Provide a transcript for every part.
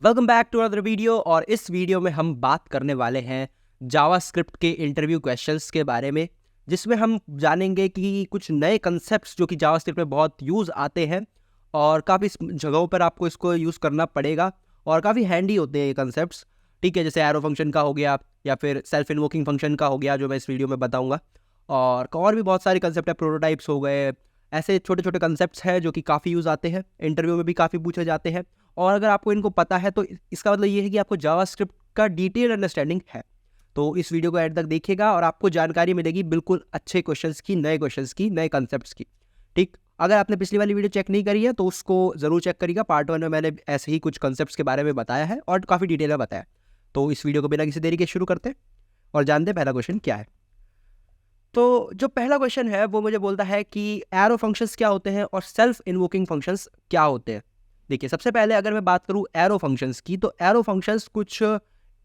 Welcome back to another video. और इस video में हम बात करने वाले हैं जावास्क्रिप्ट के इंटरव्यू क्वेश्चंस के बारे में, जिसमें हम जानेंगे कि कुछ नए कंसेप्ट्स जो कि जावास्क्रिप्ट में बहुत यूज़ आते हैं और काफ़ी जगहों पर आपको इसको यूज़ करना पड़ेगा और काफ़ी हैंडी होते हैं ये कंसेप्ट्स। ठीक है, जैसे एरो फंक्शन का हो गया या फिर सेल्फ इन्वोकिंग फंक्शन का हो गया, जो मैं इस वीडियो में बताऊँगा। और भी बहुत सारे कंसेप्ट है, प्रोटोटाइप्स हो गए, ऐसे छोटे छोटे कंसेप्ट्स हैं जो कि काफ़ी यूज़ आते हैं, इंटरव्यू में भी काफ़ी पूछे जाते हैं। और अगर आपको इनको पता है तो इसका मतलब ये है कि आपको जावास्क्रिप्ट का डिटेल अंडरस्टैंडिंग है। तो इस वीडियो को एंड तक देखिएगा और आपको जानकारी मिलेगी बिल्कुल अच्छे क्वेश्चंस की, नए क्वेश्चंस की, नए कंसेप्ट्स की। ठीक, अगर आपने पिछली वाली वीडियो चेक नहीं करी है तो उसको ज़रूर चेक करिएगा। पार्ट 1 में मैंने ऐसे ही कुछ कंसेप्ट्स के बारे में बताया है और काफ़ी डिटेल में बताया। तो इस वीडियो को बिना किसी देरी के शुरू करते हैं और जानते हैं पहला क्वेश्चन क्या है। तो जो पहला क्वेश्चन है वो मुझे बोलता है कि एरो फंक्शंस क्या होते हैं और सेल्फ इन्वोकिंग फंक्शंस क्या होते हैं। देखिए, सबसे पहले अगर मैं बात करूं एरो फंक्शंस की, तो एरो फंक्शंस कुछ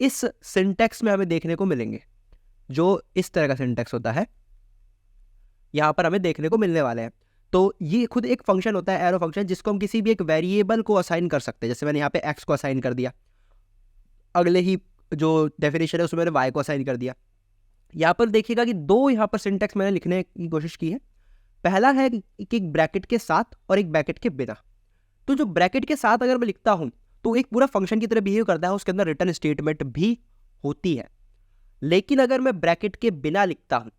इस सिंटैक्स में हमें देखने को मिलेंगे। जो इस तरह का सिंटैक्स होता है यहाँ पर हमें देखने को मिलने वाले हैं। तो ये खुद एक फंक्शन होता है एरो फंक्शन, जिसको हम किसी भी एक वेरिएबल को असाइन कर सकते हैं। जैसे मैंने यहाँ पे एक्स को असाइन कर दिया, अगले ही जो डेफिनेशन है उसमें मैंने वाई को असाइन कर दिया। यहाँ पर देखिएगा कि दो यहाँ पर सिंटैक्स मैंने लिखने की कोशिश की है। पहला है कि एक ब्रैकेट के साथ और एक ब्रैकेट के बिना। तो जो ब्रैकेट के साथ अगर मैं लिखता हूं तो एक पूरा फंक्शन की तरह बिहेव करता है, उसके अंदर रिटर्न स्टेटमेंट भी होती है। लेकिन अगर मैं ब्रैकेट के बिना लिखता हूं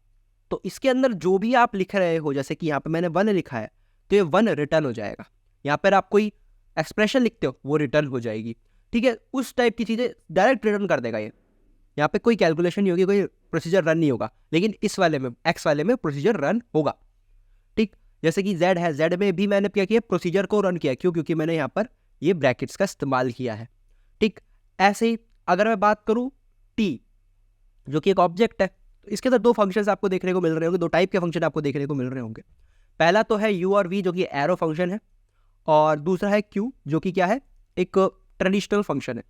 तो इसके अंदर जो भी आप लिख रहे हो, जैसे कि यहाँ पर मैंने 1 लिखा है तो ये 1 रिटर्न हो जाएगा। यहाँ पर आप कोई एक्सप्रेशन लिखते हो वो रिटर्न हो जाएगी। ठीक है, उस टाइप की चीजें डायरेक्ट रिटर्न कर देगा ये। यहाँ पे कोई कैलकुलेशन नहीं होगी, कोई प्रोसीजर रन नहीं होगा। लेकिन इस वाले में, एक्स वाले में प्रोसीजर रन होगा। ठीक, जैसे कि जेड है, जेड में भी मैंने क्या किया, प्रोसीजर को रन किया। क्यों? क्योंकि मैंने यहाँ पर ये ब्रैकेट्स का इस्तेमाल किया है। ठीक, ऐसे ही अगर मैं बात करूँ टी, जो कि एक ऑब्जेक्ट है, तो इसके अंदर दो फंक्शंस आपको देखने को मिल रहे होंगे, दो टाइप के फंक्शन आपको देखने को मिल रहे होंगे। पहला तो है यू और वी, जो कि एरो फंक्शन है, और दूसरा है क्यू, जो कि क्या है, एक ट्रेडिशनल फंक्शन है।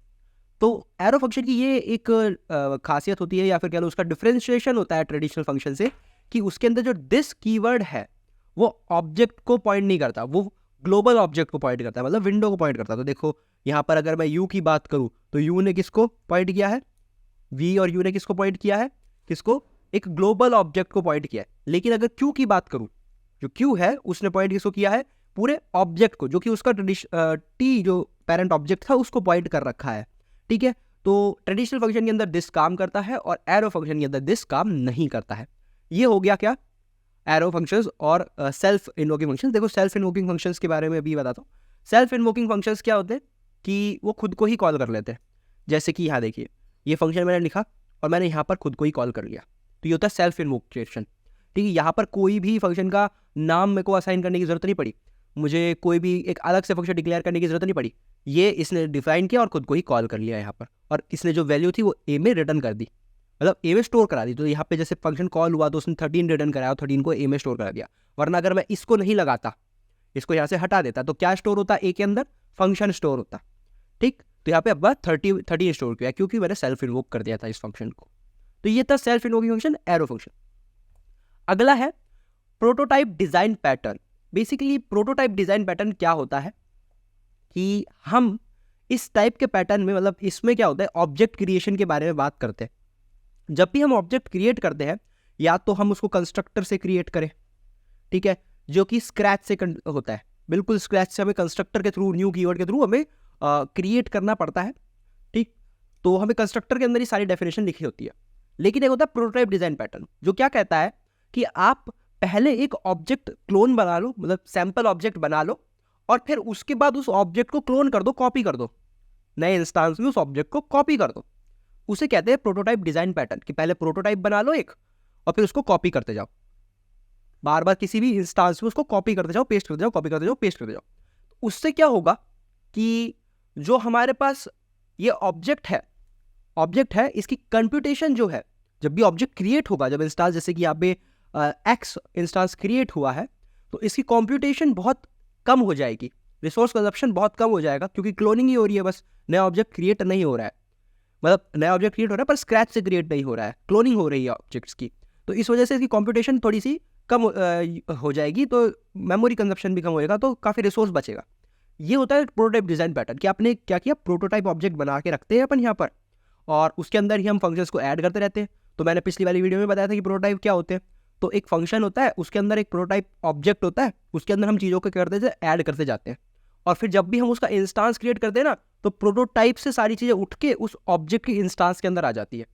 तो एरो फंक्शन की ये एक खासियत होती है, या फिर कह लो उसका डिफरेंशिएशन होता है ट्रेडिशनल फंक्शन से, कि उसके अंदर जो दिस कीवर्ड है वो ऑब्जेक्ट को पॉइंट नहीं करता, वो ग्लोबल ऑब्जेक्ट को पॉइंट करता है, मतलब विंडो को पॉइंट करता है। तो देखो यहाँ पर अगर मैं यू की बात करूँ तो यू ने किसको पॉइंट किया है, वी, और यू ने किसको पॉइंट किया है, किसको, एक ग्लोबल ऑब्जेक्ट को पॉइंट किया है। लेकिन अगर क्यू की बात करूँ, जो क्यू है उसने पॉइंट किसको किया है, पूरे ऑब्जेक्ट को, जो कि उसका टी जो पेरेंट ऑब्जेक्ट था उसको पॉइंट कर रखा है। ठीक है, तो ट्रेडिशनल फंक्शन के अंदर दिस काम करता है और एरो फंक्शन के अंदर दिस काम नहीं करता है। ये हो गया क्या, एरो फंक्शंस और सेल्फ इन्वोकिंग फंक्शंस। देखो, सेल्फ इन्वोकिंग फंक्शंस के बारे में अभी बताता हूँ। सेल्फ इन्वोकिंग फंक्शंस क्या होते हैं कि वो खुद को ही कॉल कर लेते हैं। जैसे कि यहाँ देखिए, ये फंक्शन मैंने लिखा और मैंने यहाँ पर खुद को ही कॉल कर लिया, तो ये होता है सेल्फ इन्वोकेशन। ठीक है, यहाँ पर कोई भी फंक्शन का नाम मेरे को असाइन करने की जरूरत नहीं पड़ी, मुझे कोई भी एक अलग से फंक्शन डिक्लेयर करने की जरूरत नहीं पड़ी। ये इसने डिफाइन किया और खुद को ही कॉल कर लिया यहाँ पर, और इसने जो वैल्यू थी वो ए में रिटर्न कर दी, मतलब ए में स्टोर करा दी। तो यहाँ पे जैसे फंक्शन कॉल हुआ तो उसने 13 रिटर्न कराया और 13 को ए में स्टोर करा दिया। वरना अगर मैं इसको नहीं लगाता, इसको यहाँ से हटा देता, तो क्या स्टोर होता, ए के अंदर फंक्शन स्टोर होता। ठीक, तो यहाँ पे अब 13 स्टोर किया क्योंकि मैंने सेल्फ इन्वोक कर दिया था इस फंक्शन को। तो ये था self invoking function, arrow function. अगला है prototype design pattern. Basically prototype design pattern क्या होता है कि हम इस टाइप के पैटर्न में, मतलब इसमें क्या होता है, ऑब्जेक्ट क्रिएशन के बारे में बात करते हैं। जब भी हम ऑब्जेक्ट क्रिएट करते हैं, या तो हम उसको कंस्ट्रक्टर से क्रिएट करें, ठीक है, जो कि स्क्रैच से होता है, बिल्कुल स्क्रैच से हमें कंस्ट्रक्टर के थ्रू, न्यू कीवर्ड के थ्रू हमें क्रिएट करना पड़ता है। ठीक, तो हमें कंस्ट्रक्टर के अंदर ही सारी डेफिनेशन लिखी होती है। लेकिन एक होता है प्रोटोटाइप डिजाइन पैटर्न, जो क्या कहता है कि आप पहले एक ऑब्जेक्ट क्लोन बना लो, मतलब सैंपल ऑब्जेक्ट बना लो, और फिर उसके बाद उस ऑब्जेक्ट को क्लोन कर दो, कॉपी कर दो, नए इंस्टांस में उस ऑब्जेक्ट को कॉपी कर दो। उसे कहते हैं प्रोटोटाइप डिजाइन पैटर्न, कि पहले प्रोटोटाइप बना लो एक और फिर उसको कॉपी करते जाओ, बार बार किसी भी इंस्टांस में उसको कॉपी करते जाओ, पेस्ट करते जाओ, कॉपी करते जाओ, पेस्ट करते जाओ। उससे क्या होगा कि जो हमारे पास ये ऑब्जेक्ट है, इसकी कंप्यूटेशन जो है, जब भी ऑब्जेक्ट क्रिएट होगा, जब इंस्टांस, जैसे कि यहाँ पे एक्स इंस्टांस क्रिएट हुआ है, तो इसकी कंप्यूटेशन बहुत कम हो जाएगी, रिसोर्स कंजप्शन बहुत कम हो जाएगा, क्योंकि क्लोनिंग ही हो रही है, बस नया ऑब्जेक्ट क्रिएट नहीं हो रहा है। मतलब नया ऑब्जेक्ट क्रिएट हो रहा है पर स्क्रैच से क्रिएट नहीं हो रहा है, क्लोनिंग हो रही है ऑब्जेक्ट्स की। तो इस वजह से इसकी कंप्यूटेशन थोड़ी सी कम हो जाएगी, तो मेमोरी कंजप्शन भी कम होएगा, तो काफ़ी रिसोर्स बचेगा। ये होता है प्रोटोटाइप डिज़ाइन पैटर्न कि आपने क्या किया, प्रोटोटाइप ऑब्जेक्ट बना के रखते हैं अपन यहाँ पर और उसके अंदर ही हम फंक्शंस को ऐड करते रहते हैं। तो मैंने पिछली वाली वीडियो में बताया था कि प्रोटोटाइप क्या होते हैं। तो एक फंक्शन होता है, उसके अंदर एक प्रोटोटाइप ऑब्जेक्ट होता है, उसके अंदर हम चीज़ों को करते थे ऐड करते जाते हैं और फिर जब भी हम उसका इंस्टांस क्रिएट करते हैं ना, तो प्रोटोटाइप से सारी चीज़ें उठ के उस ऑब्जेक्ट की इंस्टांस के अंदर आ जाती है।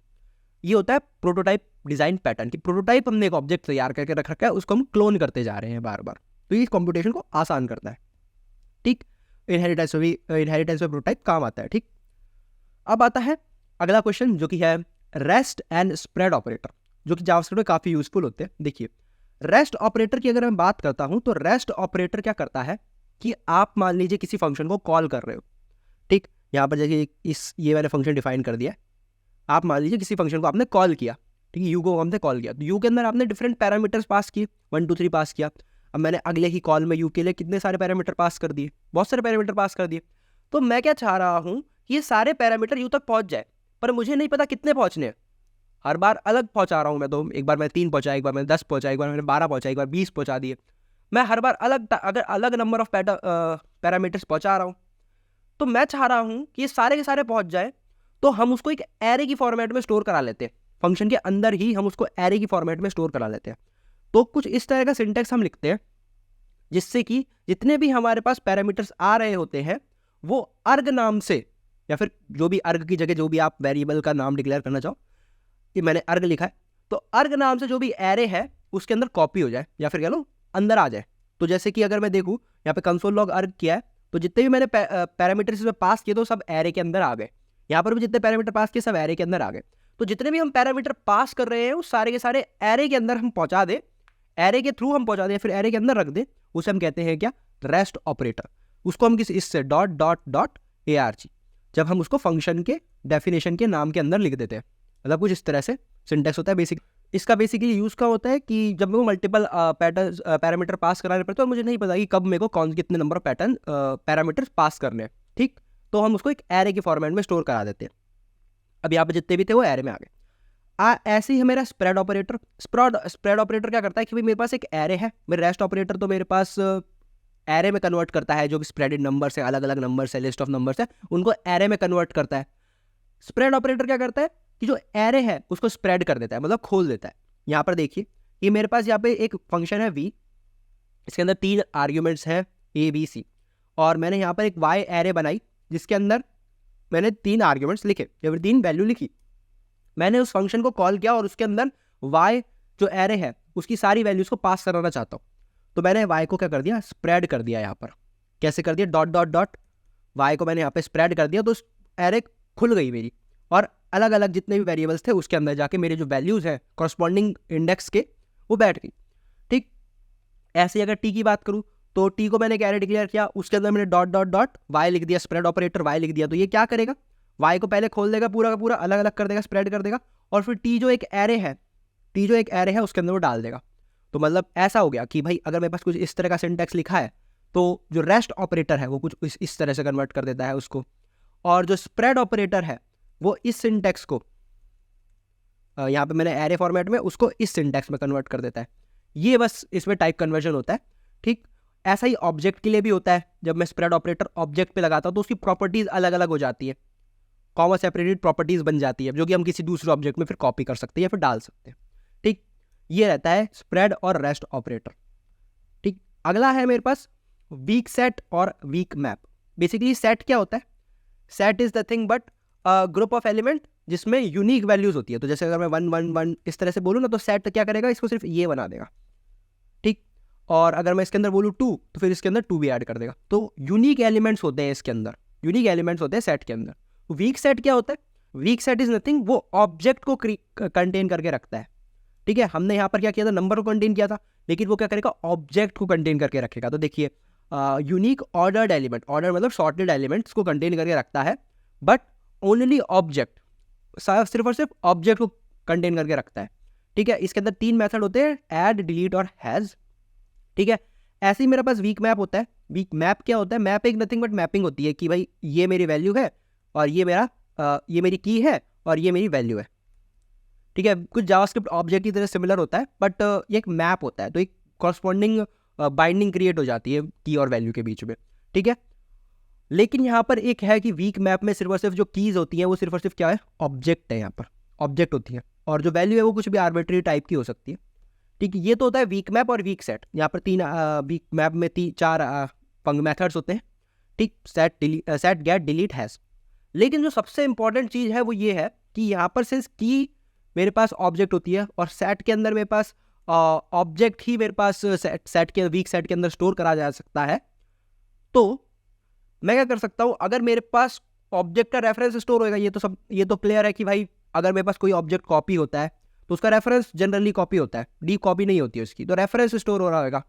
ये होता है प्रोटोटाइप डिज़ाइन पैटर्न कि प्रोटोटाइप हमने एक ऑब्जेक्ट तैयार करके रख रखा है, उसको हम क्लोन करते जा रहे हैं बार बार। तो ये कंप्यूटेशन को आसान करता है। ठीक, इनहेरिटेंस में प्रोटोटाइप काम आता है। ठीक, अब आता है अगला क्वेश्चन जो कि है रेस्ट एंड स्प्रेड ऑपरेटर, जो कि जावास्क्रिप्ट में काफ़ी यूजफुल होते हैं। देखिए, रेस्ट ऑपरेटर की अगर मैं बात करता हूं तो रेस्ट ऑपरेटर क्या करता है कि आप मान लीजिए किसी फंक्शन को कॉल कर रहे हो। ठीक, यहाँ पर जैसे ये मैंने फंक्शन डिफाइन कर दिया है। आप मान लीजिए किसी फंक्शन को आपने कॉल किया, ठीक है, यू को हमने कॉल किया, तो यू के अंदर आपने डिफरेंट पैरामीटर्स पास किए, 1 2 3 पास किया। अब मैंने अगले ही कॉल में यू के लिए कितने सारे पैरामीटर पास कर दिए, बहुत सारे पैरामीटर पास कर दिए। तो मैं क्या चाह रहा हूँ कि ये सारे पैरामीटर यू तक पहुँच जाए, पर मुझे नहीं पता कितने पहुँचने हैं। हर बार अलग पहुँचा रहा हूँ मैं, तो एक बार मैं 3 पहुँचा, एक बार मैंने 10 पहुँचा, एक बार मैंने 12 पहुँचा, एक बार 20 पहुँचा दिए। मैं हर बार अगर अलग नंबर ऑफ पैरामीटर्स पहुँचा रहा हूँ, तो मैं चाह रहा हूँ कि ये सारे के सारे पहुँच जाए, तो हम उसको एक एरे की फॉर्मेट में स्टोर करा लेते हैं। फंक्शन के अंदर ही हम उसको एरे की फॉर्मेट में स्टोर करा लेते हैं। तो कुछ इस तरह का सिंटेक्स हम लिखते हैं जिससे कि जितने भी हमारे पास पैरामीटर्स आ रहे होते हैं वो अर्ग नाम से, या फिर जो भी अर्ग की जगह जो भी आप वेरिएबल का नाम डिक्लेयर करना चाहो, कि मैंने अर्ग लिखा है, तो अर्ग नाम से जो भी एरे है उसके अंदर कॉपी हो जाए या फिर कह लो अंदर आ जाए। तो जैसे कि अगर मैं देखूँ यहाँ पे कंसोल लॉग अर्ग किया है, तो जितने भी मैंने पैरामीटर्स इसमें पास किए तो सब एरे के अंदर आ गए। यहाँ पर भी जितने पैरामीटर पास किए सब एरे के अंदर आ गए। तो जितने भी हम पैरामीटर पास कर रहे हैं उस सारे के सारे एरे के अंदर हम पहुंचा दें, एरे के थ्रू हम पहुंचा दें, फिर एरे के अंदर रख दें, उसे हम कहते हैं क्या, रेस्ट ऑपरेटर। उसको हम किसी इससे डॉट डॉट डॉट ARG, जब हम उसको फंक्शन के डेफिनेशन के नाम के अंदर लिख देते हैं, मतलब कुछ इस तरह से सिंटेक्स होता है बेसिक। इसका बेसिकली यूज़ का होता है कि जब मेरे को मल्टीपल पैरामीटर पास कराने पड़ते हैं और मुझे नहीं पता कि कब मेरे को कितने नंबर ऑफ पैरामीटर्स पास करने हैं। ठीक, तो हम उसको एक एरे के फॉर्मेट में स्टोर करा देते हैं। अब यहाँ पे जितने भी थे वो एरे में आ गए। ऐसे ही है मेरा स्प्रेड ऑपरेटर। स्प्रेड ऑपरेटर क्या करता है कि भाई मेरे पास एक एरे है, मेरे रेस्ट ऑपरेटर तो मेरे पास एरे में कन्वर्ट करता है, जो भी स्प्रेडेड नंबर्स है, अलग अलग नंबर्स है, लिस्ट ऑफ नंबर्स है, उनको एरे में कन्वर्ट करता है। स्प्रेड ऑपरेटर क्या करता है कि जो एरे है उसको स्प्रेड कर देता है, मतलब खोल देता है। यहाँ पर देखिए, ये मेरे पास यहाँ पे एक फंक्शन है v, इसके अंदर 3 आर्ग्यूमेंट्स हैं A B C, और मैंने यहाँ पर एक y एरे बनाई जिसके अंदर मैंने 3 आर्ग्यूमेंट्स लिखे या फिर 3 वैल्यू लिखी। मैंने उस फंक्शन को कॉल किया और उसके अंदर y जो एरे है उसकी सारी वैल्यूज को पास कराना चाहता हूँ। तो मैंने y को क्या कर दिया, स्प्रेड कर दिया। यहाँ पर कैसे कर दिया, डॉट डॉट डॉट y को मैंने यहाँ पे स्प्रेड कर दिया, तो एरे खुल गई मेरी, और अलग अलग जितने भी वेरिएबल्स थे उसके अंदर जाके मेरे जो वैल्यूज हैं कॉरस्पॉन्डिंग इंडेक्स के वो बैठ गई। ठीक, ऐसे ही अगर t की बात करूँ तो t को मैंने क्या डिक्लेयर किया, उसके अंदर मैंने डॉट डॉट डॉट y लिख दिया, स्प्रेड ऑपरेटर y लिख दिया। तो ये क्या करेगा, y को पहले खोल देगा, पूरा का पूरा अलग अलग कर देगा, स्प्रेड कर देगा, और फिर t जो एक एरे है उसके अंदर वो डाल देगा। तो मतलब ऐसा हो गया कि भाई अगर मेरे पास कुछ इस तरह का सिंटेक्स लिखा है तो जो रेस्ट ऑपरेटर है वो कुछ इस तरह से कन्वर्ट कर देता है उसको, और जो स्प्रेड ऑपरेटर है वो इस सिंटेक्स को यहाँ पे मैंने एरे फॉर्मेट में उसको इस सिंटेक्स में कन्वर्ट कर देता है। ये बस इसमें टाइप कन्वर्जन होता है। ठीक, ऐसा ही ऑब्जेक्ट के लिए भी होता है। जब मैं स्प्रेड ऑपरेटर ऑब्जेक्ट पे लगाता हूँ तो उसकी प्रॉपर्टीज अलग अलग हो जाती है, कॉमा सेपरेटेड प्रॉपर्टीज बन जाती है, जो कि हम किसी दूसरे ऑब्जेक्ट में फिर कॉपी कर सकते हैं या फिर डाल सकते हैं। ठीक, ये रहता है स्प्रेड और रेस्ट ऑपरेटर। ठीक, अगला है मेरे पास वीक सेट और वीक मैप। बेसिकली सेट क्या होता है, set is the thing but group of element जिसमें यूनिक वैल्यूज होती है। तो जैसे अगर मैं 1 1 1 इस तरह से बोलूँ ना, तो सेट क्या करेगा, इसको सिर्फ ये बना देगा। ठीक, और अगर मैं इसके अंदर बोलूँ 2 तो फिर इसके अंदर 2 भी ऐड कर देगा। तो यूनिक एलिमेंट्स होते हैं इसके अंदर, यूनिक एलिमेंट्स होते हैं सेट के अंदर। वीक सेट क्या होता है, वीक सेट इज नथिंग, वो ऑब्जेक्ट को कंटेन करके रखता है। ठीक है, हमने यहाँ पर क्या किया था, नंबर को कंटेन किया था, लेकिन वो क्या करेगा, ऑब्जेक्ट को कंटेन करके रखेगा। तो देखिए, यूनिक ऑर्डर्ड एलिमेंट, ऑर्डर मतलब सॉर्टेड एलिमेंट्स को कंटेन करके रखता है, बट ओनली ऑब्जेक्ट, सिर्फ और सिर्फ ऑब्जेक्ट को कंटेन करके रखता है। ठीक है, इसके अंदर 3 मेथड होते हैं, ऐड, डिलीट और हैज। ठीक है, ऐसे ही मेरे पास वीक मैप होता है। वीक मैप क्या होता है, मैप एक नथिंग बट मैपिंग होती है कि भाई ये मेरी वैल्यू है और ये मेरी की है और ये मेरी वैल्यू है। ठीक है, कुछ जावास्क्रिप्ट ऑब्जेक्ट की तरह सिमिलर होता है, बट ये एक मैप होता है, तो एक कॉरस्पॉन्डिंग बाइंडिंग क्रिएट हो जाती है की और वैल्यू के बीच में। ठीक है, लेकिन यहाँ पर एक है कि वीक मैप में सिर्फ और सिर्फ जो कीज़ होती हैं वो सिर्फ और सिर्फ क्या है, ऑब्जेक्ट है, यहाँ पर ऑब्जेक्ट होती है, और जो वैल्यू है वो कुछ भी आर्बिट्री टाइप की हो सकती है। ठीक है, ये तो होता है वीक मैप और वीक सेट। यहाँ पर तीन वीक मैप में चार मेथड्स होते हैं। ठीक, सेट गेट डिलीट हैश। लेकिन जो सबसे इंपॉर्टेंट चीज़ है वो ये है कि यहाँ पर सिर्फ की मेरे पास ऑब्जेक्ट होती है, और सेट के अंदर मेरे पास ऑब्जेक्ट ही मेरे पास सेट के वीक सेट के अंदर स्टोर करा जा सकता है। तो मैं क्या कर सकता हूँ, अगर मेरे पास ऑब्जेक्ट का रेफरेंस स्टोर होएगा, ये तो क्लियर है कि भाई अगर मेरे पास कोई ऑब्जेक्ट कॉपी होता है तो उसका रेफरेंस जनरली कॉपी होता है, डीप कॉपी नहीं होती है उसकी, तो रेफरेंस स्टोर हो रहा होगा।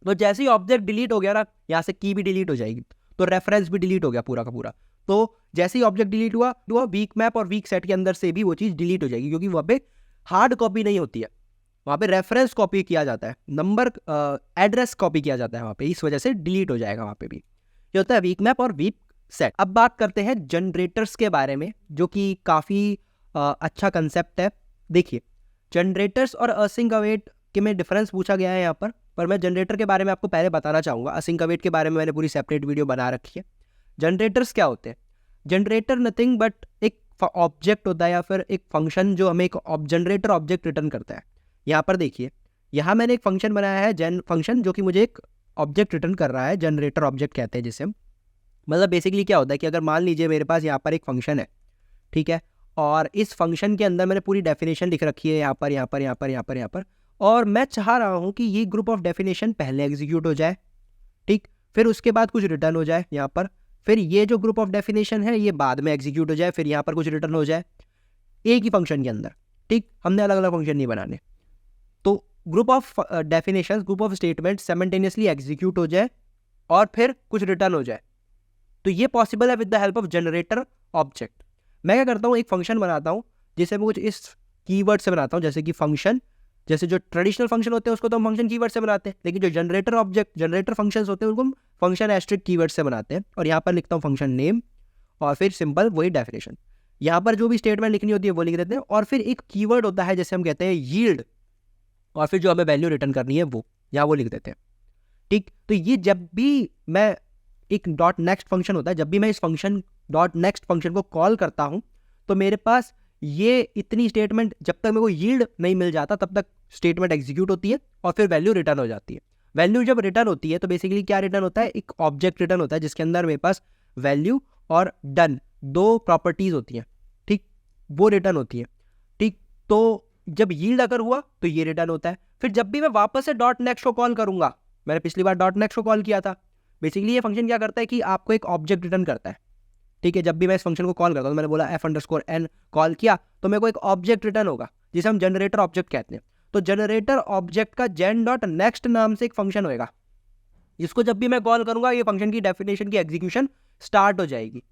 तो जैसे ही ऑब्जेक्ट डिलीट हो गया ना, यहाँ से की भी डिलीट हो जाएगी, तो रेफरेंस भी डिलीट हो गया पूरा का पूरा। तो जैसे ही ऑब्जेक्ट डिलीट हुआ वीक मैप और वीक सेट के अंदर से भी वो चीज़ डिलीट हो जाएगी, क्योंकि वहाँ पे हार्ड कॉपी नहीं होती है, वहाँ पे रेफरेंस कॉपी किया जाता है, नंबर एड्रेस कॉपी किया जाता है वहाँ पे, इस वजह से डिलीट हो जाएगा वहाँ पे भी। ये होता है वीक मैप और वीक सेट। अब बात करते हैं जनरेटर्स के बारे में, जो कि काफ़ी अच्छा कंसेप्ट है। देखिए, जनरेटर्स और असिंक अवेट के में डिफरेंस पूछा गया है यहाँ पर मैं जनरेटर के बारे में आपको पहले बताना चाहूँगा। असिंक अवेट के बारे में मैंने पूरी सेपरेट वीडियो बना रखी है। जनरेटर्स क्या होते हैं? जनरेटर नथिंग बट एक ऑब्जेक्ट होता है या फिर एक फंक्शन जो हमें एक जनरेटर ऑब्जेक्ट रिटर्न करता है। यहाँ पर देखिए, यहाँ मैंने एक फंक्शन बनाया है जन फंक्शन, जो कि मुझे एक ऑब्जेक्ट रिटर्न कर रहा है, जनरेटर ऑब्जेक्ट कहते हैं जिसे हम। मतलब बेसिकली क्या होता है कि अगर मान लीजिए मेरे पास यहाँ पर एक फंक्शन है, ठीक है, और इस फंक्शन के अंदर मैंने पूरी डेफिनेशन लिख रखी है यहाँ पर, और मैं चाह रहा हूँ कि ये ग्रुप ऑफ डेफिनेशन पहले एग्जीक्यूट हो जाए, ठीक, फिर उसके बाद कुछ रिटर्न हो जाए यहाँ पर, फिर ये जो ग्रुप ऑफ डेफिनेशन है ये बाद में एग्जीक्यूट हो जाए, फिर यहाँ पर कुछ रिटर्न हो जाए, एक ही फंक्शन के अंदर। ठीक, हमने अलग अलग फंक्शन नहीं बनाने। तो group of definition, group of statement simultaneously execute हो जाए और फिर कुछ रिटर्न हो जाए, तो ये पॉसिबल है with the help of generator object. मैं क्या करता हूँ, एक फंक्शन बनाता हूँ जिसे मैं कुछ इस कीवर्ड से बनाता हूँ, जैसे कि फंक्शन, जैसे जो ट्रेडिशनल फंक्शन होते हैं उसको तो हम फंक्शन कीवर्ड से बनाते हैं, लेकिन जो जनरेटर ऑब्जेक्ट, जनरेटर फंक्शंस होते हैं उनको हम फंक्शन एस्ट्रिक कीवर्ड से बनाते हैं। और यहाँ पर लिखता हूँ फंक्शन नेम और फिर सिंपल वही डेफिनेशन। यहाँ पर जो भी स्टेटमेंट लिखनी होती है वो लिख देते हैं, और फिर एक कीवर्ड होता है जैसे हम कहते हैं यील्ड, और फिर जो हमें वैल्यू रिटर्न करनी है वो यहाँ वो लिख देते हैं। ठीक, तो ये जब भी मैं एक डॉट नेक्स्ट फंक्शन होता है, जब भी मैं इस फंक्शन डॉट नेक्स्ट फंक्शन को कॉल करता हूँ तो मेरे पास ये इतनी स्टेटमेंट, जब तक मेरे को यील्ड नहीं मिल जाता तब तक स्टेटमेंट एग्जीक्यूट होती है और फिर वैल्यू रिटर्न हो जाती है। वैल्यू जब रिटर्न होती है तो बेसिकली क्या रिटर्न होता है, एक ऑब्जेक्ट रिटर्न होता है जिसके अंदर मेरे पास वैल्यू और डन दो प्रॉपर्टीज होती हैं। ठीक, वो रिटर्न होती है। ठीक, तो जब यील्ड अगर हुआ तो ये रिटर्न होता है। फिर जब भी मैं वापस से डॉट नेक्स्ट को कॉल करूंगा, मैंने पिछली बार डॉट नेक्स्ट को कॉल किया था, बेसिकली ये फंक्शन क्या करता है कि आपको एक ऑब्जेक्ट रिटर्न करता है। ठीक है, जब भी मैं इस फंक्शन को कॉल करता हूँ, मैंने बोला f_n कॉल किया तो मेरे को एक ऑब्जेक्ट रिटर्न होगा जिसे हम जनरेटर ऑब्जेक्ट कहते हैं। तो जनरेटर ऑब्जेक्ट का जेन डॉट नेक्स्ट नाम से एक फंक्शन होएगा, जिसको जब भी मैं कॉल करूंगा ये फंक्शन की डेफिनेशन की एग्जीक्यूशन स्टार्ट हो जाएगी,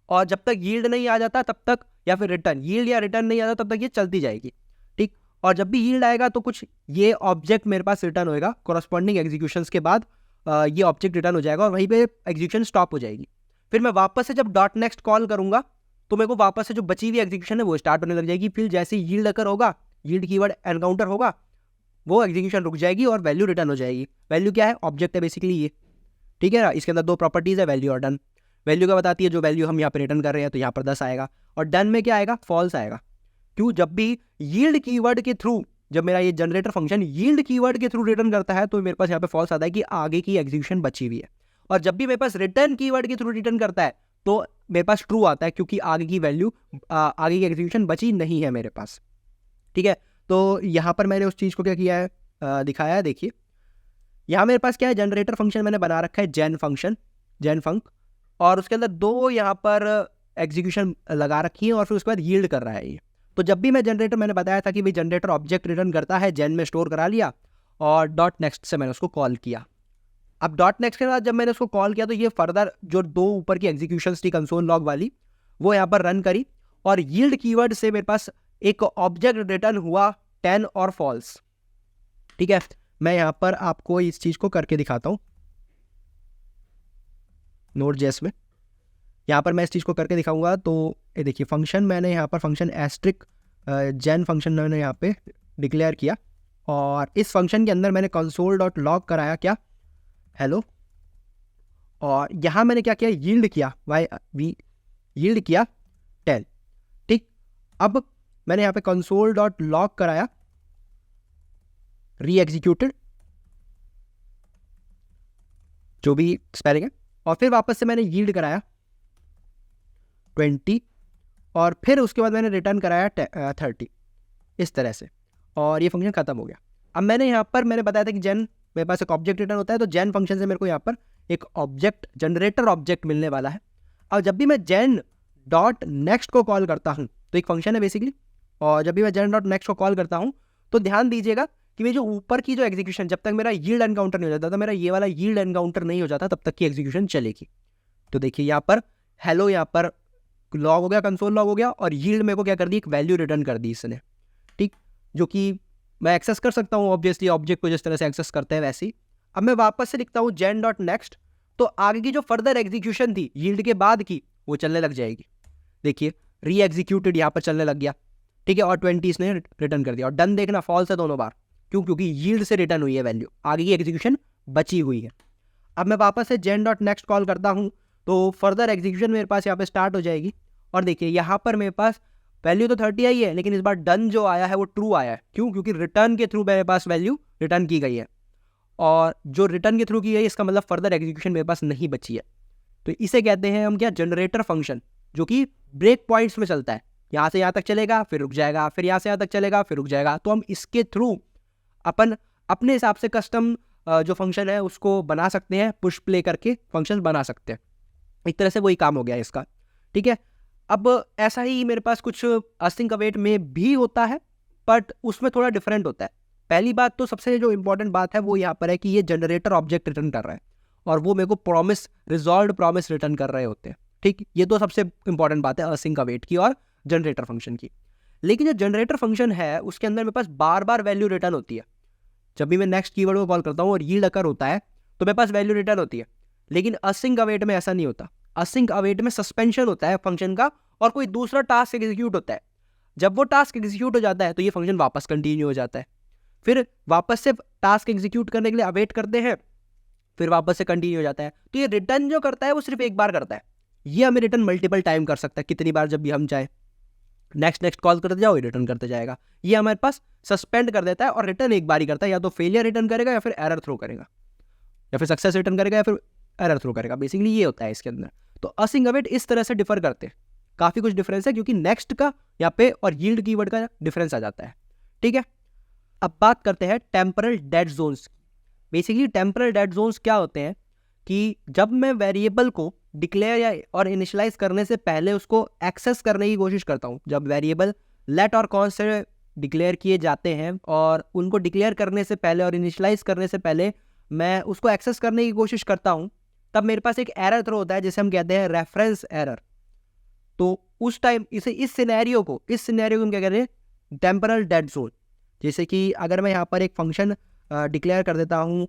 और जब तक यील्ड नहीं आ जाता तब तक, या फिर रिटर्न यील्ड या रिटर्न नहीं आता तब तक ये चलती जाएगी। ठीक, और जब भी यील्ड आएगा तो कुछ ये ऑब्जेक्ट मेरे पास रिटर्न होएगा, कोरस्पॉन्डिंग एग्जीक्यूशंस के बाद ये ऑब्जेक्ट रिटर्न हो जाएगा और वहीं पे एग्जीक्यूशन स्टॉप हो जाएगी। फिर मैं वापस से जब डॉट नेक्स्ट कॉल करूंगा तो मेरे को वापस से जो बची हुई एग्जीक्यूशन है वो स्टार्ट होने लग जाएगी। फिर जैसे यील्ड अकर होगा, यील्ड कीवर्ड एनकाउंटर होगा, वो एग्जीक्यूशन रुक जाएगी और वैल्यू रिटर्न हो जाएगी। वैल्यू क्या है, ऑब्जेक्ट है बेसिकली ये। ठीक है ना, इसके अंदर दो प्रॉपर्टीज है, वैल्यू और डन। वैल्यू क्या बताती है, जो वैल्यू हम यहाँ पे रिटर्न कर रहे हैं, तो यहाँ पर 10 आएगा, और डन में क्या आएगा, फॉल्स आएगा। क्यों, जब भी यील्ड कीवर्ड के थ्रू, जब मेरा ये जनरेटर फंक्शन यील्ड कीवर्ड के थ्रू रिटर्न करता है तो मेरे पास यहाँ पे फॉल्स आता है कि आगे की एग्जीक्यूशन बची हुई है। और जब भी मेरे पास रिटर्न कीवर्ड के थ्रू रिटर्न करता है तो मेरे पास ट्रू आता है, क्योंकि आगे की वैल्यू, आगे की एग्जीक्यूशन बची नहीं है मेरे पास। ठीक है, तो यहाँ पर मैंने उस चीज़ को क्या किया है, दिखाया है। देखिए यहाँ मेरे पास क्या है, जनरेटर फंक्शन मैंने बना रखा है जेन फंक्शन, जेन फंक, और उसके अंदर दो यहाँ पर एग्जीक्यूशन लगा रखी है और फिर उसके बाद यील्ड कर रहा है ये। तो जब भी मैं जनरेटर, मैंने बताया था कि भाई जनरेटर ऑब्जेक्ट रिटर्न करता है, जेन में स्टोर करा लिया और डॉट नेक्स्ट से मैंने उसको कॉल किया। अब डॉट नेक्स्ट के बाद जब मैंने उसको कॉल किया तो ये फर्दर जो दो ऊपर की एग्जीक्यूशंस थी कंसोल लॉग वाली, वो यहाँ पर रन करी, और यील्ड कीवर्ड से मेरे पास एक ऑब्जेक्ट रिटर्न हुआ 10 और फॉल्स। ठीक है, मैं यहाँ पर आपको इस चीज़ को करके दिखाता हूँ Node.js में। यहाँ पर मैं इस चीज़ को करके दिखाऊंगा। तो ये देखिए, फंक्शन मैंने यहाँ पर फंक्शन एस्ट्रिक जेन फंक्शन मैंने यहाँ पे डिक्लेयर किया, और इस फंक्शन के अंदर मैंने कंसोल डॉट लॉग कराया क्या, हेलो, और यहाँ मैंने क्या किया, यील्ड किया यील्ड किया 10। ठीक, अब मैंने यहाँ पे console.log कराया, री एग्जीक्यूटेड, जो भी स्पेलिंग है, और फिर वापस से मैंने यील्ड कराया 20, और फिर उसके बाद मैंने रिटर्न कराया 30, इस तरह से, और ये फंक्शन खत्म हो गया। अब मैंने यहाँ पर मैंने बताया था कि जेन, मेरे पास एक ऑब्जेक्ट रिटर्न होता है, तो जेन फंक्शन से मेरे को यहाँ पर एक ऑब्जेक्ट, जनरेटर ऑब्जेक्ट मिलने वाला है। अब जब भी मैं जेन डॉट नेक्स्ट को कॉल करता हूँ, तो एक फंक्शन है बेसिकली, और जब भी मैं जेन डॉट नेक्स्ट को कॉल करता हूँ तो ध्यान दीजिएगा कि मैं जो ऊपर की जो एग्जीक्यूशन, जब तक मेरा यील्ड एनकाउंटर नहीं हो जाता, तो मेरा ये वाला यील्ड एनकाउंटर नहीं हो जाता, तब तक की एग्जीक्यूशन चलेगी। तो देखिए यहाँ पर हेलो, यहाँ पर लॉग हो गया, कंसोल लॉग हो गया, और यील्ड मेरे को क्या कर दी, एक वैल्यू रिटर्न कर दी इसने। ठीक, जो कि मैं एक्सेस कर सकता हूँ ऑब्वियसली, ऑब्जेक्ट को जिस तरह से एक्सेस करते हैं वैसे ही। अब मैं वापस से लिखता हूँ जेन डॉट नेक्स्ट, तो आगे की जो फर्दर एग्जीक्यूशन थी यील्ड के बाद की, वो चलने लग जाएगी। देखिए री एग्जीक्यूटेड यहाँ पर चलने लग गया, ठीक है, और 20 इसने रिटर्न कर दिया। और डन देखना फॉल्स है दोनों बार, क्योंकि यील्ड से रिटर्न हुई है वैल्यू, आगे की एग्जीक्यूशन बची हुई है। अब मैं वापस से जेन डॉट नेक्स्ट कॉल करता हूँ, तो फर्दर एग्जीक्यूशन मेरे पास यहाँ पे स्टार्ट हो जाएगी। और देखिए यहाँ पर मेरे पास वैल्यू तो 30 आई है, लेकिन इस बार डन जो आया है वो ट्रू आया है। क्यों? क्योंकि रिटर्न के थ्रू मेरे पास वैल्यू रिटर्न की गई है, और जो रिटर्न के थ्रू की गई है इसका मतलब फर्दर एग्जीक्यूशन मेरे पास नहीं बची है। तो इसे कहते हैं हम क्या, जनरेटर फंक्शन, जो कि ब्रेक पॉइंट्स में चलता है। यहाँ से यहाँ तक चलेगा, फिर रुक जाएगा, फिर यहाँ से यहाँ तक चलेगा, फिर रुक जाएगा। तो हम इसके थ्रू अपन अपने हिसाब से कस्टम जो फंक्शन है उसको बना सकते हैं, पुश प्ले करके फंक्शन बना सकते हैं। एक तरह से वही काम हो गया इसका, ठीक है। अब ऐसा ही मेरे पास कुछ असिंक अवेट में भी होता है, बट उसमें थोड़ा डिफरेंट होता है। पहली बात तो सबसे जो इंपॉर्टेंट बात है वो यहाँ पर है कि ये जनरेटर ऑब्जेक्ट रिटर्न कर रहा है, और वो मेरे को प्रॉमिस, रिजॉल्व्ड प्रॉमिस रिटर्न कर रहे होते हैं। ठीक, ये तो सबसे इंपॉर्टेंट बात है असिंक अवेट की और जनरेटर फंक्शन की। लेकिन जो जनरेटर फंक्शन है उसके अंदर मेरे पास बार बार वैल्यू रिटर्न होती है। जब भी मैं नेक्स्ट कीवर्ड को कॉल करता हूँ और यील्ड अकर होता है तो मेरे पास वैल्यू रिटर्न होती है। लेकिन असिंक अवेट में ऐसा नहीं होता। असिंक अवेट में सस्पेंशन होता है फंक्शन का, और कोई दूसरा टास्क एग्जीक्यूट होता है। जब वो टास्क एग्जीक्यूट हो जाता है तो ये फंक्शन वापस कंटिन्यू हो जाता है, फिर वापस से टास्क एग्जीक्यूट करने के लिए अवेट करते हैं, फिर वापस से कंटिन्यू हो जाता है। तो ये रिटर्न जो करता है वो सिर्फ एक बार करता है। ये हमें रिटर्न मल्टीपल टाइम कर सकता है, कितनी बार जब भी हम चाहे। नेक्स्ट कॉल करते जाओ, रिटर्न करते जाएगा। ये हमारे पास सस्पेंड कर देता है और रिटर्न एक बार ही करता है, या तो फेलियर रिटर्न करेगा या फिर एरर थ्रो करेगा, या फिर सक्सेस रिटर्न करेगा या फिर एरर थ्रो करेगा। बेसिकली ये होता है इसके अंदर। तो असिंक अवेट इस तरह से डिफर करते हैं, काफ़ी कुछ डिफरेंस है, क्योंकि नेक्स्ट का यहाँ पे और यील्ड कीवर्ड का डिफरेंस आ जाता है। ठीक है, अब बात करते हैं temporal dead zones. Basically temporal dead zones क्या होते हैं कि जब मैं वेरिएबल को डिक्लेयर या और इनिशियलाइज करने से पहले उसको एक्सेस करने की कोशिश करता हूँ, जब वेरिएबल लेट और कॉन्स्ट से डिक्लेयर किए जाते हैं और उनको डिक्लेयर करने से पहले और इनिशियलाइज करने से पहले मैं उसको एक्सेस करने की कोशिश करता हूँ, तब मेरे पास एक एरर थ्रो होता है जिसे हम कहते हैं रेफरेंस एरर। तो उस टाइम इस सिनेरियो को हम क्या कहते हैं, टेम्परल डेड जोन। जैसे कि अगर मैं यहाँ पर एक फंक्शन डिक्लेयर कर देता हूँ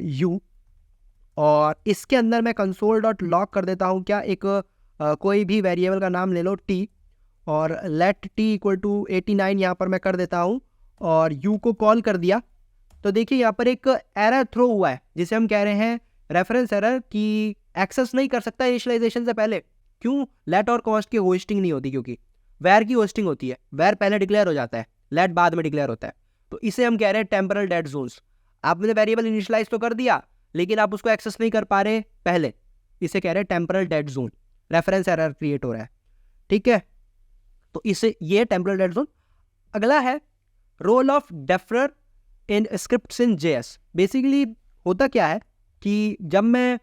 यू, और इसके अंदर मैं console.log कर देता हूँ क्या, एक कोई भी वेरिएबल का नाम ले लो t, और let t इक्वल टू 89 यहाँ पर मैं कर देता हूँ, और u को कॉल कर दिया। तो देखिए यहाँ पर एक एरर थ्रो हुआ है जिसे हम कह रहे हैं रेफरेंस एरर, की एक्सेस नहीं कर सकता इनिशियलाइजेशन से पहले। क्यों? लेट और कॉन्स्ट की होस्टिंग नहीं होती, क्योंकि वेर की होस्टिंग होती है। वेर पहले डिक्लेयर हो जाता है, लेट बाद में डिक्लेयर होता है। तो इसे हम कह रहे हैं टेम्परल डेड जोन्स। आपने वेरिएबल इनिशियलाइज तो कर दिया, लेकिन आप उसको एक्सेस नहीं कर पा रहे पहले, इसे कह रहे हैं temporal dead zone. Reference error create हो रहा है, ठीक है। तो इसे ये टेम्परल डेड जोन। अगला है role of defer in scripts in JS. Basically होता क्या है कि जब मैं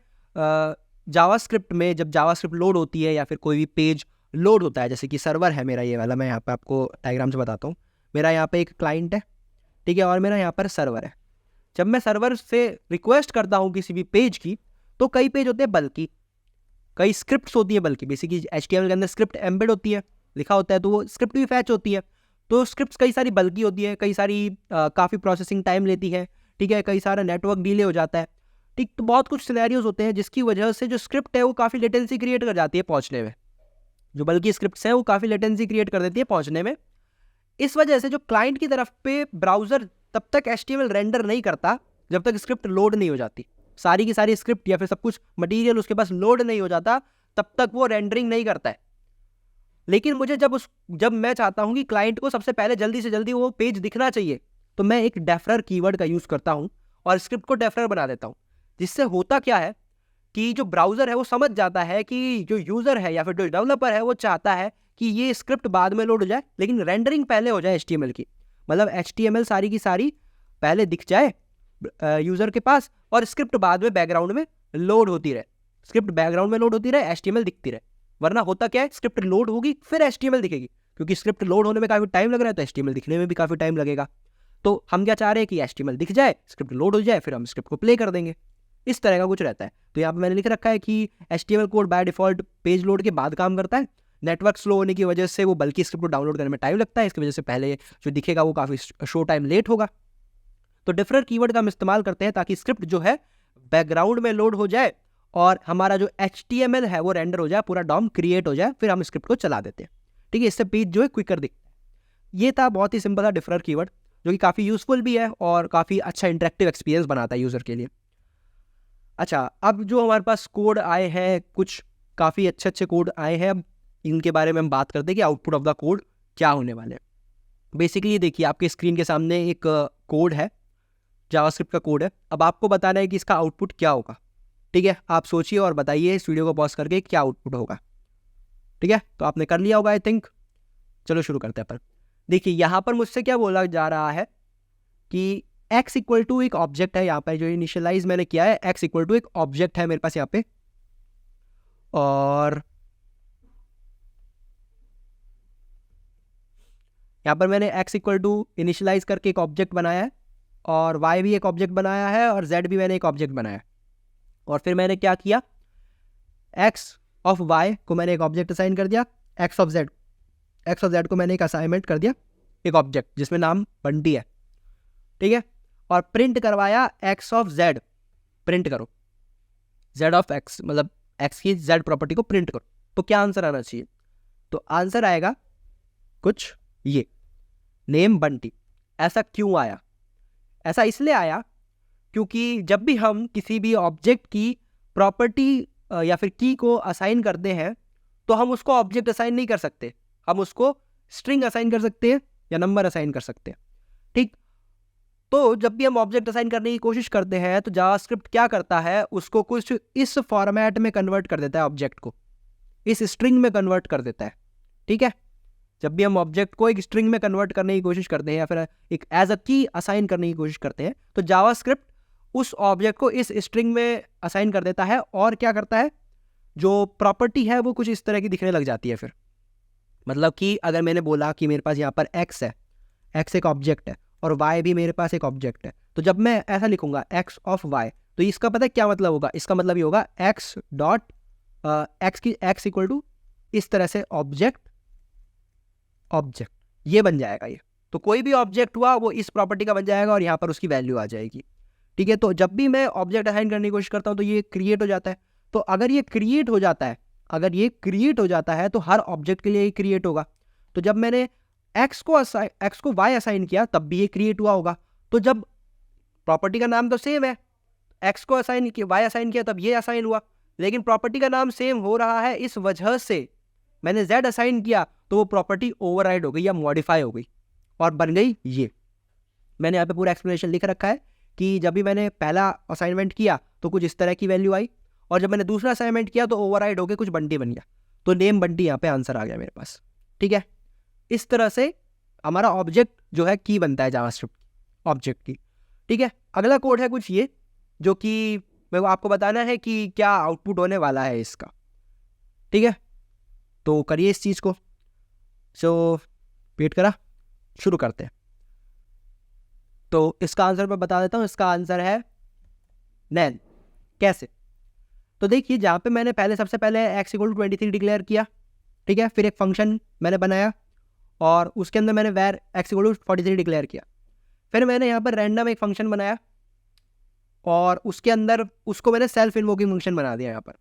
जावास्क्रिप्ट में, जब जावास्क्रिप्ट लोड होती है या फिर कोई भी पेज लोड होता है, जैसे कि सर्वर है मेरा ये वाला, मैं यहाँ पे आपको डायग्राम से बताता हूँ। मेरा यहाँ पे एक क्लाइंट है, ठीक है, और मेरा यहाँ पर सर्वर है। जब मैं सर्वर से रिक्वेस्ट करता हूँ किसी भी पेज की, तो कई पेज होते हैं बल्कि, कई स्क्रिप्ट्स होती है बल्कि। बेसिकली HTML के अंदर स्क्रिप्ट एम्बेड होती है, लिखा होता है, तो वो स्क्रिप्ट भी फैच होती है। तो स्क्रिप्ट्स कई सारी बल्कि होती है, कई सारी काफ़ी प्रोसेसिंग टाइम लेती है, ठीक है, कई सारा नेटवर्क डिले हो जाता है, ठीक। तो बहुत कुछ सिनेरियोज होते हैं जिसकी वजह से जो स्क्रिप्ट है वो काफ़ी लेटेंसी क्रिएट कर जाती है पहुँचने में। जो बल्कि स्क्रिप्ट्स हैं वो काफ़ी लेटेंसी क्रिएट कर देती है पहुँचने में। इस वजह से जो क्लाइंट की तरफ पे ब्राउज़र तब तक HTML रेंडर नहीं करता जब तक स्क्रिप्ट लोड नहीं हो जाती। सारी की सारी स्क्रिप्ट या फिर सब कुछ मटेरियल उसके पास लोड नहीं हो जाता तब तक वो रेंडरिंग नहीं करता है। लेकिन मुझे जब मैं चाहता हूं कि क्लाइंट को सबसे पहले जल्दी से जल्दी वो पेज दिखना चाहिए, तो मैं एक डेफरर कीवर्ड का यूज करता हूं और स्क्रिप्ट को डेफरर बना देता हूं। जिससे होता क्या है कि जो ब्राउजर है वो समझ जाता है कि जो यूजर है या फिर जो डेवलपर है वो चाहता है कि ये स्क्रिप्ट बाद में लोड हो जाए, लेकिन रेंडरिंग पहले हो जाए HTML की। मतलब HTML सारी की सारी पहले दिख जाए यूजर के पास और स्क्रिप्ट बाद में बैकग्राउंड में लोड होती रहे। स्क्रिप्ट बैकग्राउंड में लोड होती रहे, HTML दिखती रहे। वरना होता क्या है, स्क्रिप्ट लोड होगी फिर HTML दिखेगी, क्योंकि स्क्रिप्ट लोड होने में काफी टाइम लग रहा है तो HTML दिखने में भी काफी टाइम लगेगा। तो हम क्या चाह रहे हैं कि HTML दिख जाए, स्क्रिप्ट लोड हो जाए, फिर हम स्क्रिप्ट को प्ले कर देंगे। इस तरह का कुछ रहता है। तो यहाँ पे मैंने लिख रखा है कि HTML code by default page load के बाद काम करता है। नेटवर्क स्लो होने की वजह से वो बल्कि स्क्रिप्ट को डाउनलोड करने में टाइम लगता है, इसकी वजह से पहले जो दिखेगा वो काफी शो टाइम लेट होगा। तो डिफरेंट कीवर्ड का हम इस्तेमाल करते हैं ताकि स्क्रिप्ट जो है बैकग्राउंड में लोड हो जाए और हमारा जो HTML है वो रेंडर हो जाए, पूरा डॉम क्रिएट हो जाए, फिर हम स्क्रिप्ट को चला देते हैं। ठीक है, इससे पेज जो है क्विकर दिखता है। ये था बहुत ही सिंपल था डिफरेंट कीवर्ड, जो कि काफ़ी यूजफुल भी है और काफ़ी अच्छा इंटरेक्टिव एक्सपीरियंस बनाता है यूज़र के लिए। अच्छा, अब जो हमारे पास कोड आए हैं, कुछ काफ़ी अच्छे कोड आए हैं, अब इनके बारे में हम बात करते हैं कि आउटपुट ऑफ द कोड क्या होने वाले हैं। बेसिकली देखिए, आपके स्क्रीन के सामने एक कोड है, जावास्क्रिप्ट का कोड है। अब आपको बताना है कि इसका आउटपुट क्या होगा। ठीक है, आप सोचिए और बताइए इस वीडियो को पॉज करके क्या आउटपुट होगा। ठीक है, तो आपने कर लिया होगा आई थिंक। चलो शुरू करते हैं अपन। देखिए यहाँ पर मुझसे क्या बोला जा रहा है कि x इक्वल टू एक ऑब्जेक्ट है। यहाँ पर जो इनिशियलाइज मैंने किया है, x इक्वल टू एक ऑब्जेक्ट है मेरे पास यहाँ पे, और यहाँ पर मैंने x इक्वल टू इनिशियलाइज करके एक ऑब्जेक्ट बनाया है, और y भी एक ऑब्जेक्ट बनाया है, और z भी मैंने एक ऑब्जेक्ट बनाया है। और फिर मैंने क्या किया, x ऑफ y को मैंने एक ऑब्जेक्ट असाइन कर दिया, x ऑफ z को मैंने एक असाइनमेंट कर दिया एक ऑब्जेक्ट जिसमें नाम बंटी है। ठीक है, और प्रिंट करवाया x ऑफ z, प्रिंट करो z ऑफ x, मतलब x की z प्रॉपर्टी को प्रिंट करो। तो क्या आंसर आना चाहिए, तो आंसर आएगा कुछ ये, नेम बंटी। ऐसा क्यों आया, ऐसा इसलिए आया क्योंकि जब भी हम किसी भी ऑब्जेक्ट की प्रॉपर्टी या फिर की को असाइन करते हैं तो हम उसको ऑब्जेक्ट असाइन नहीं कर सकते, हम उसको स्ट्रिंग असाइन कर सकते हैं या नंबर असाइन कर सकते हैं। ठीक, तो जब भी हम ऑब्जेक्ट असाइन करने की कोशिश करते हैं तो जावास्क्रिप्ट क्या करता है, उसको कुछ इस फॉर्मेट में कन्वर्ट कर देता है, ऑब्जेक्ट को इस स्ट्रिंग में कन्वर्ट कर देता है। ठीक है, जब भी हम ऑब्जेक्ट को एक स्ट्रिंग में कन्वर्ट करने की कोशिश करते हैं या फिर एक एज अ की असाइन करने की कोशिश करते हैं तो जावास्क्रिप्ट उस ऑब्जेक्ट को इस स्ट्रिंग में असाइन कर देता है, और क्या करता है, जो प्रॉपर्टी है वो कुछ इस तरह की दिखने लग जाती है। फिर मतलब कि अगर मैंने बोला कि मेरे पास यहाँ पर x है, x एक ऑब्जेक्ट है और y भी मेरे पास एक ऑब्जेक्ट है, तो जब मैं ऐसा लिखूंगा x ऑफ y, तो इसका पता है क्या मतलब होगा, इसका मतलब ये होगा x डॉट x की x इक्वल टू इस तरह से ऑब्जेक्ट ये बन जाएगा। ये तो कोई भी ऑब्जेक्ट हुआ वो इस प्रॉपर्टी का बन जाएगा और यहाँ पर उसकी वैल्यू आ जाएगी। ठीक है, तो जब भी मैं ऑब्जेक्ट असाइन करने की कोशिश करता हूँ तो ये क्रिएट हो जाता है। तो अगर ये क्रिएट हो जाता है तो हर ऑब्जेक्ट के लिए ये क्रिएट होगा। तो जब मैंने x को y असाइन किया तब भी ये क्रिएट हुआ होगा। तो जब प्रॉपर्टी का नाम तो सेम है, x को असाइन किया, y असाइन किया तब ये असाइन हुआ, लेकिन प्रॉपर्टी का नाम सेम हो रहा है, इस वजह से मैंने z असाइन किया तो वो प्रॉपर्टी ओवरराइड हो गई या मॉडिफाई हो गई और बन गई ये। मैंने यहाँ पे पूरा एक्सप्लेनेशन लिख रखा है कि जब भी मैंने पहला असाइनमेंट किया तो कुछ इस तरह की वैल्यू आई, और जब मैंने दूसरा असाइनमेंट किया तो ओवरराइड होकर कुछ बंटी बन गया, तो नेम बंटी यहाँ पे आंसर आ गया मेरे पास। ठीक है, इस तरह से हमारा ऑब्जेक्ट जो है की बनता है जावास्क्रिप्ट ऑब्जेक्ट की। ठीक है, अगला कोड है कुछ ये, जो कि मेरे को आपको बताना है कि क्या आउटपुट होने वाला है इसका। ठीक है, तो करिए इस चीज़ को। सो वेट करा, शुरू करते हैं। तो इसका आंसर मैं बता देता हूँ, इसका आंसर है नैन। कैसे, तो देखिए जहाँ पे मैंने सबसे पहले x इक्वल टू 23 डिक्लेयर किया। ठीक है, फिर एक फंक्शन मैंने बनाया और उसके अंदर मैंने वैर x इक्वल टू 43 डिक्लेयर किया। फिर मैंने यहाँ पर रैंडम एक फंक्शन बनाया और उसके अंदर उसको मैंने सेल्फ इन्वोकिंग फंक्शन बना दिया। यहाँ पर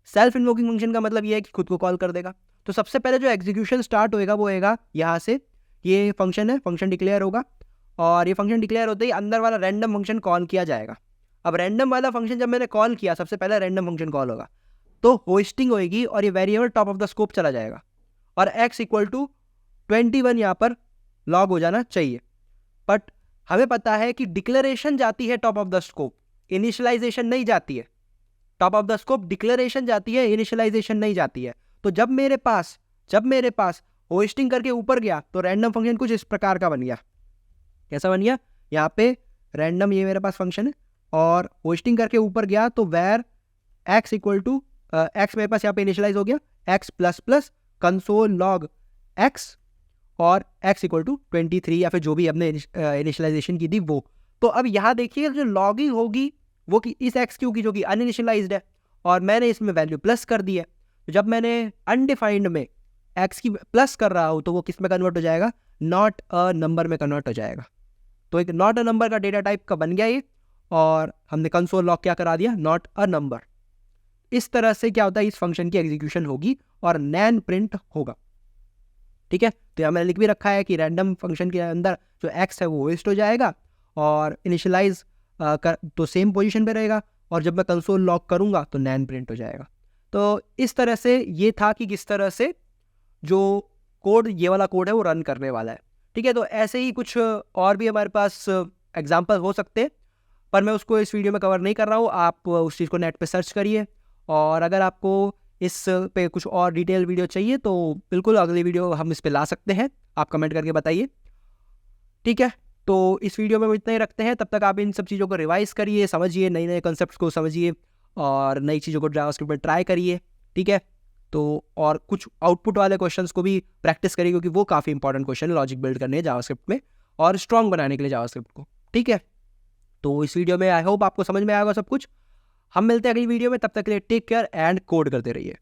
सेल्फ इन्वोकिंग फंक्शन का मतलब ये है कि खुद को कॉल कर देगा। तो सबसे पहले जो एग्जीक्यूशन स्टार्ट होएगा वो होएगा यहाँ से, ये फंक्शन है, फंक्शन डिक्लेयर होगा और ये फंक्शन डिक्लेयर होते ही अंदर वाला रैंडम फंक्शन कॉल किया जाएगा। अब रैंडम वाला फंक्शन जब मैंने कॉल किया, सबसे पहले रैंडम फंक्शन कॉल होगा तो होस्टिंग होएगी और ये variable top of the scope चला जाएगा और x इक्वल टू 21 यहाँ पर लॉग हो जाना चाहिए। बट हमें पता है कि डिक्लेरेशन जाती है top of the scope, initialisation नहीं जाती है। Top of the scope declaration जाती है, इनिशियलाइजेशन नहीं जाती है। तो जब मेरे पास होस्टिंग करके ऊपर गया तो रैंडम फंक्शन कुछ इस प्रकार का बन गया। कैसा बन गया? यहाँ पे रैंडम, ये मेरे पास फंक्शन है और होस्टिंग करके ऊपर गया तो var x equal to x मेरे पास यहाँ पे इनिशियलाइज हो गया, x plus plus console log x और x इक्वल टू 23 या फिर जो भी हमने इनिशियलाइजेशन की थी वो। तो अब यहाँ देखिए जो लॉगिंग होगी वो कि इस x क्यू की जो कि अनइनिशियलाइज्ड है और मैंने इसमें वैल्यू प्लस कर दी है। तो जब मैंने अनडिफाइंड में x की प्लस कर रहा हूँ तो वो किस में कन्वर्ट हो जाएगा? नॉट अ नंबर में कन्वर्ट हो जाएगा। तो एक नॉट अ नंबर का डेटा टाइप का बन गया ये और हमने कंसोल लॉग क्या करा दिया? Not a number. इस तरह से क्या होता है, इस फंक्शन की एग्जीक्यूशन होगी और नैन प्रिंट होगा। ठीक है, तो यहाँ मैंने लिख भी रखा है कि रैंडम फंक्शन के अंदर जो x है वो वेस्ट हो जाएगा और इनिशियलाइज तो सेम पोजीशन पे रहेगा और जब मैं कंसोल लॉग करूँगा तो नैन प्रिंट हो जाएगा। तो इस तरह से ये था कि किस तरह से जो कोड, ये वाला कोड है वो रन करने वाला है। ठीक है, तो ऐसे ही कुछ और भी हमारे पास एग्जाम्पल हो सकते हैं पर मैं उसको इस वीडियो में कवर नहीं कर रहा हूँ। आप उस चीज़ को नेट पे सर्च करिए और अगर आपको इस पे कुछ और डिटेल वीडियो चाहिए तो बिल्कुल अगली वीडियो हम इस पे ला सकते हैं, आप कमेंट करके बताइए। ठीक है, तो इस वीडियो में इतना ही रखते हैं। तब तक आप इन सब चीज़ों को रिवाइज करिए, समझिए, नए नए कॉन्सेप्ट्स को समझिए और नई चीज़ों को जावास्क्रिप्ट में ट्राई करिए। ठीक है, तो और कुछ आउटपुट वाले क्वेश्चंस को भी प्रैक्टिस करिए क्योंकि वो काफ़ी इंपॉर्टेंट क्वेश्चन है लॉजिक बिल्ड करने जावास्क्रिप्ट में और स्ट्रॉन्ग बनाने के लिए जावास्क्रिप्ट को। ठीक है, तो इस वीडियो में आई होप आपको समझ में आएगा सब कुछ। हम मिलते हैं अगली वीडियो में, तब तक के लिए टेक केयर एंड कोड करते रहिए।